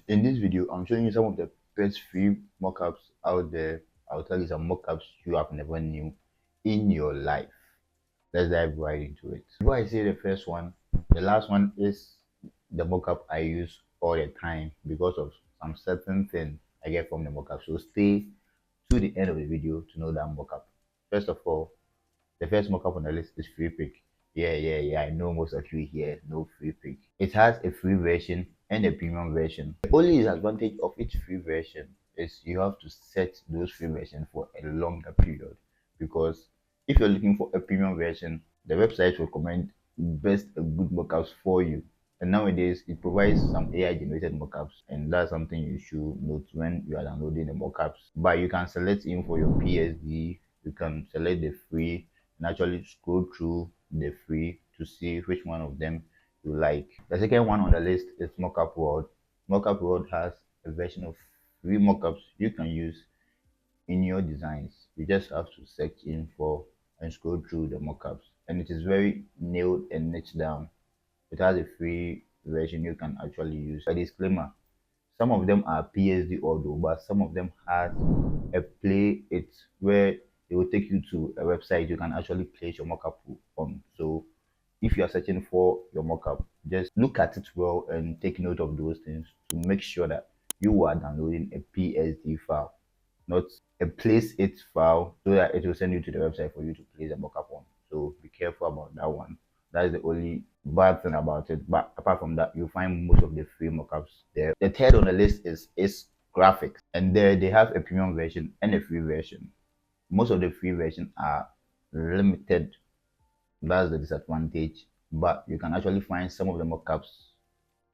In this video, I'm showing you some of the best free mockups out there. I'll tell you some mockups you have never knew in your life. Let's dive right into it. Before I say the first one, the last one is the mockup I use all the time because of some certain thing I get from the mockup. So stay to the end of the video to know that mockup. First of all, the first mockup on the list is free pick. Yeah. I know most of you here know free pick. It has a free version and a premium version. The only disadvantage of each free version is you have to set those free versions for a longer period, because if you're looking for a premium version, the website will recommend best good mockups for you. And nowadays, it provides some AI generated mockups, and that's something you should note when you are downloading the mockups. But you can select in for your PSD, you can select the free, and actually scroll through the free to see which one of them you like. The second one on the list is Mockup World. Mockup World has a version of free mockups you can use in your designs. You just have to search in for and scroll through the mockups, and it is very nailed and niche down. It has a free version you can actually use. A disclaimer: some of them are PSD audio, but some of them has a play it where it will take you to a website you can actually place your mockup on. So if you are searching for your mockup, just look at it well and take note of those things to make sure that you are downloading a PSD file, not a place it file, so that it will send you to the website for you to place a mockup on. So be careful about that one. That is the only bad thing about it. But apart from that, you'll find most of the free mockups there. The third on the list is graphics, and there they have a premium version and a free version. Most of the free version are limited. That's the disadvantage, but you can actually find some of the mockups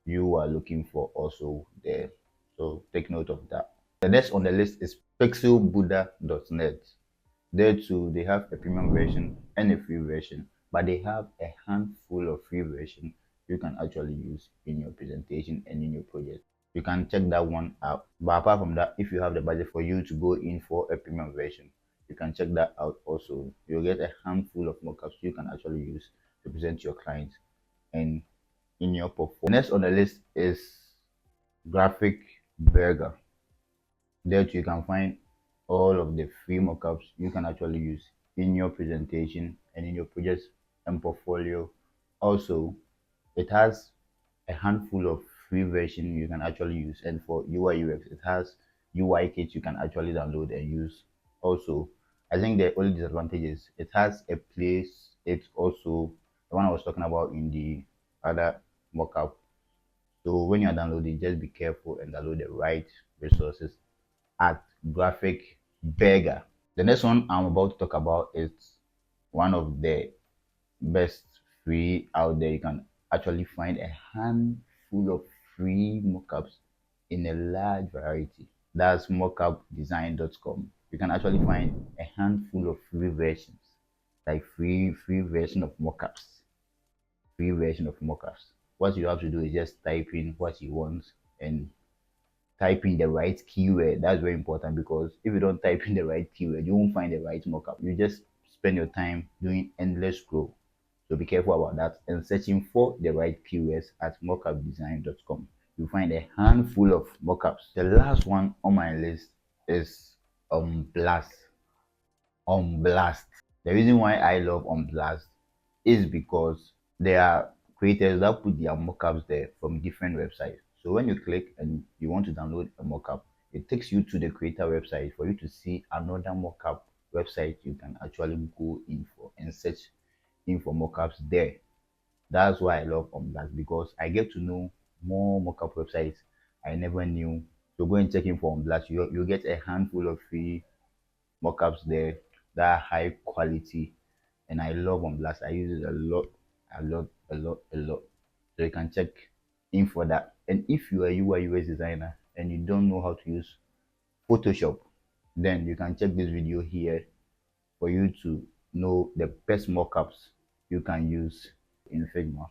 you are looking for also there. So take note of that. The next on the list is pixelbuddha.net. There too, they have a premium version and a free version, but they have a handful of free version you can actually use in your presentation and in your project. You can check that one out. But apart from that, if you have the budget for you to go in for a premium version, you can check that out also. You'll get a handful of mockups you can actually use to present your clients and in your portfolio. Next on the list is Graphic Burger. There you can find all of the free mockups you can actually use in your presentation and in your projects and portfolio. Also, it has a handful of free version you can actually use, and for UI UX, it has UI kits you can actually download and use. Also, I think the only disadvantage is it has a place. It's also the one I was talking about in the other mockup. So when you're downloading, just be careful and download the right resources at Graphic Burger. The next one I'm about to talk about is one of the best free out there. You can actually find a handful of free mockups in a large variety. That's mockupdesign.com. You can actually find a handful of free versions, like free version of mockups, free version of mockups. What you have to do is just type in what you want and type in the right keyword. That's very important, because if you don't type in the right keyword, you won't find the right mockup. You just spend your time doing endless scroll. So be careful about that and searching for the right keywords at mockupdesign.com. You'll find a handful of mockups. The last one on my list is Blast. Blast. The reason why I love Blast is because there are creators that put their mockups there from different websites. So when you click and you want to download a mockup, it takes you to the creator website for you to see another mockup website you can actually go in for and search in for mockups there. That's why I love Blast, because I get to know more mockup websites I never knew. So go and check in for Blast. You get a handful of free mockups there that are high quality, and I love Blast. I use it a lot. So you can check in for that. And if you are a UI UX designer and you don't know how to use Photoshop, then you can check this video here for you to know the best mockups you can use in Figma.